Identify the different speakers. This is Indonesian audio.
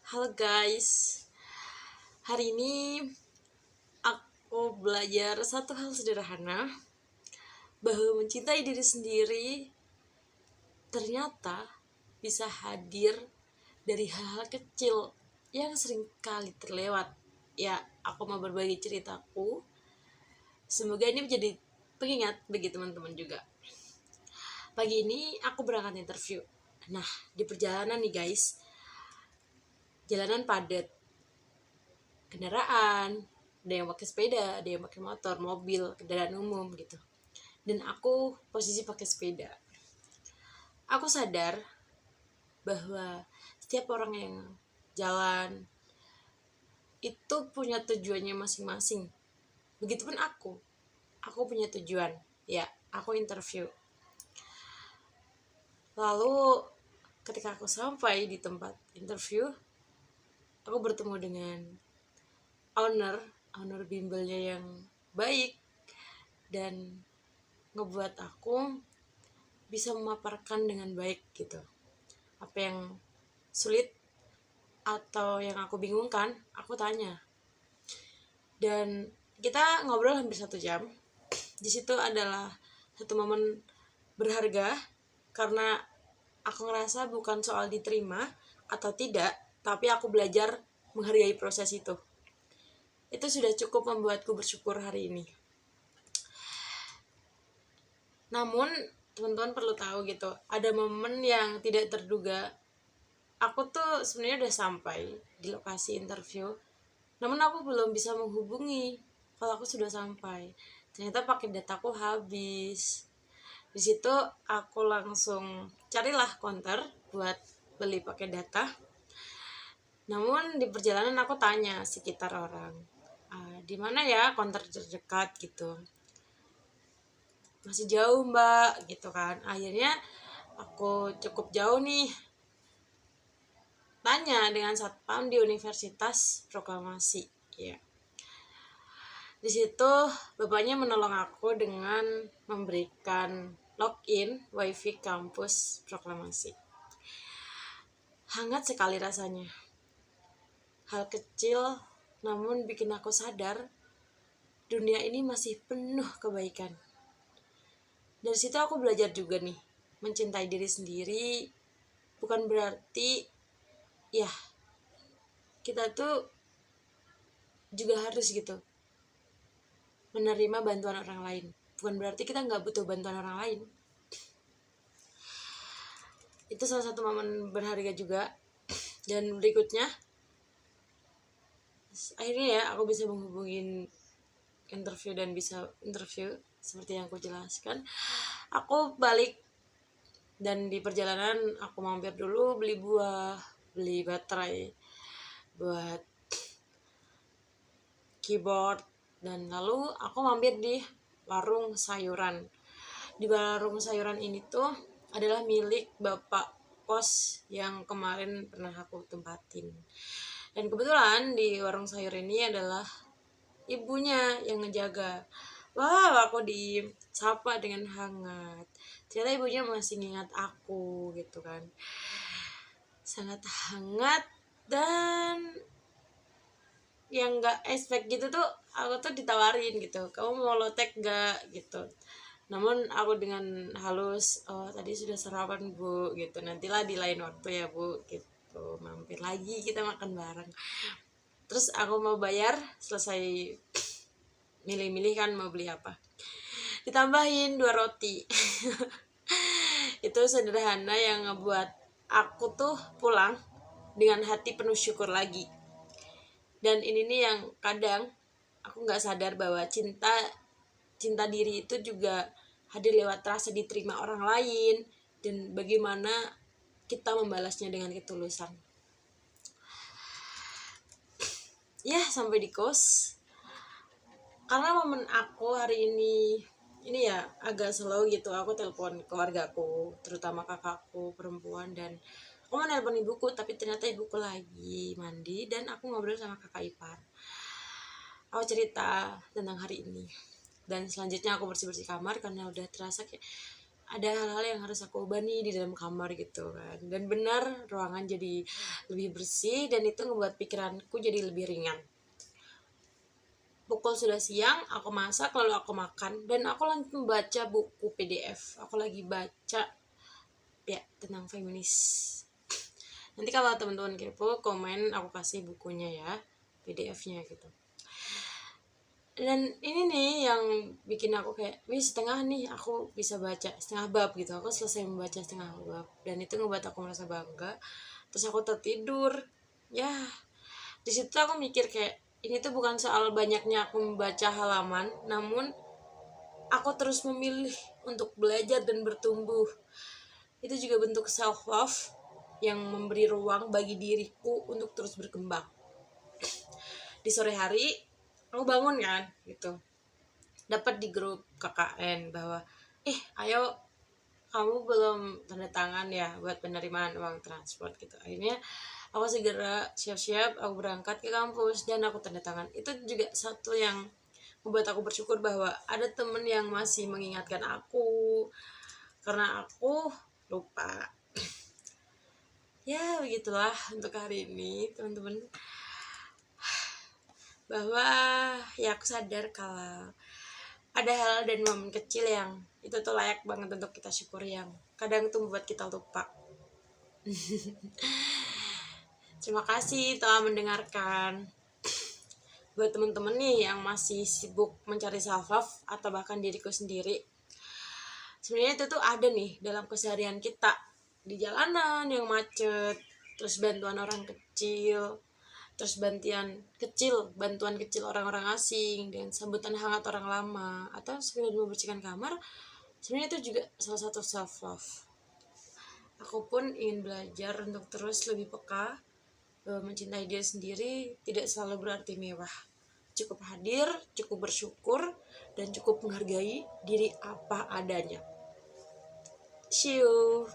Speaker 1: Halo guys, hari ini aku belajar satu hal sederhana, bahwa mencintai diri sendiri ternyata bisa hadir dari hal-hal kecil yang sering kali terlewat. Ya, aku mau berbagi ceritaku, semoga ini menjadi pengingat bagi teman-teman juga. Pagi ini aku berangkat interview. Nah, di perjalanan nih guys, jalanan padat, kendaraan, ada yang pakai sepeda, ada yang pakai motor, mobil, kendaraan umum gitu. Dan aku posisi pakai sepeda. Aku sadar bahwa setiap orang yang jalan itu punya tujuannya masing-masing. Begitupun aku punya tujuan. Ya, aku interview. Lalu ketika aku sampai di tempat interview, aku bertemu dengan owner bimbelnya yang baik dan ngebuat aku bisa memaparkan dengan baik gitu apa yang sulit atau yang aku bingungkan. Aku tanya dan kita ngobrol hampir 1 jam. Di situ adalah satu momen berharga karena aku ngerasa bukan soal diterima atau tidak, tapi aku belajar menghargai proses itu. Itu sudah cukup membuatku bersyukur hari ini. Namun teman-teman perlu tahu gitu, ada momen yang tidak terduga. Aku tuh sebenarnya udah sampai di lokasi interview, namun aku belum bisa menghubungi kalau aku sudah sampai. Ternyata paket dataku habis. Di situ aku langsung carilah counter buat beli paket data. Namun di perjalanan aku tanya sekitar orang, di mana ya counter terdekat gitu. Masih jauh mbak gitu kan. Akhirnya aku cukup jauh nih, tanya dengan satpam di Universitas Proklamasi ya. Di situ bapaknya menolong aku dengan memberikan login wifi kampus Proklamasi. Hangat sekali rasanya, hal kecil namun bikin aku sadar dunia ini masih penuh kebaikan. Dari situ aku belajar juga nih, mencintai diri sendiri bukan berarti ya kita tuh juga harus gitu menerima bantuan orang lain. Bukan berarti kita nggak butuh bantuan orang lain. Itu salah satu momen berharga juga. Dan berikutnya, akhirnya ya aku bisa menghubungin interview dan bisa interview seperti yang aku jelaskan. Aku balik dan di perjalanan aku mampir dulu beli buah, beli baterai buat keyboard, dan lalu aku mampir di warung sayuran. Di warung sayuran ini tuh adalah milik bapak kos yang kemarin pernah aku tempatin. Dan kebetulan di warung sayur ini adalah ibunya yang ngejaga. Wah, aku disapa dengan hangat. Ternyata ibunya masih ngingat aku gitu kan. Sangat hangat, dan yang nggak expect gitu tuh aku tuh ditawarin gitu, kamu mau lotek gak gitu. Namun aku dengan halus, oh tadi sudah sarapan bu gitu, nantilah di lain waktu ya bu gitu, mampir lagi kita makan bareng. Terus aku mau bayar, selesai milih-milih kan mau beli apa, ditambahin 2 roti. Itu sederhana yang ngebuat aku tuh pulang dengan hati penuh syukur lagi. Dan ini nih yang kadang aku nggak sadar bahwa cinta diri itu juga hadir lewat rasa diterima orang lain dan bagaimana kita membalasnya dengan ketulusan. Ya, sampai di kos. Karena momen aku hari ini ya agak slow gitu. Aku telepon keluargaku, terutama kakakku perempuan, dan aku mau nelpon ibuku, tapi ternyata ibuku lagi mandi dan aku ngobrol sama kakak ipar. Aku cerita tentang hari ini. Dan selanjutnya aku bersih-bersih kamar karena udah terasa kayak ada hal-hal yang harus aku ubah nih di dalam kamar gitu kan. Dan benar ruangan jadi lebih bersih dan itu ngebuat pikiranku jadi lebih ringan. Pukul sudah siang, aku masak lalu aku makan dan aku lagi membaca buku PDF. Aku lagi baca ya tentang feminis. Nanti kalau teman-teman kepo komen, aku kasih bukunya ya, PDF-nya gitu. Dan ini nih yang bikin aku kayak setengah nih aku bisa baca setengah bab gitu, aku selesai membaca setengah bab dan itu ngebuat aku merasa bangga. Terus aku tertidur ya. Di situ aku mikir kayak ini tuh bukan soal banyaknya aku membaca halaman, namun aku terus memilih untuk belajar dan bertumbuh. Itu juga bentuk self love yang memberi ruang bagi diriku untuk terus berkembang. Di sore hari aku bangun kan gitu, dapat di grup KKN bahwa ayo kamu belum tanda tangan ya buat penerimaan uang transport gitu. Akhirnya aku segera siap-siap, aku berangkat ke kampus dan aku tanda tangan. Itu juga satu yang membuat aku bersyukur bahwa ada temen yang masih mengingatkan aku karena aku lupa. Ya begitulah untuk hari ini teman-teman, bahwa ya aku sadar kalau ada hal dan momen kecil yang itu tuh layak banget untuk kita syukuri, yang kadang tuh membuat kita lupa. Terima kasih telah mendengarkan. Buat teman-teman nih yang masih sibuk mencari self love atau bahkan diriku sendiri, sebenarnya itu tuh ada nih dalam keseharian kita, di jalanan yang macet, terus bantuan orang kecil, terus bantuan kecil orang-orang asing, dan sambutan hangat orang lama, atau sekedar membersihkan kamar. Sebenarnya itu juga salah satu self love. Aku pun ingin belajar untuk terus lebih peka bahwa mencintai diri sendiri tidak selalu berarti mewah. Cukup hadir, cukup bersyukur, dan cukup menghargai diri apa adanya. See you.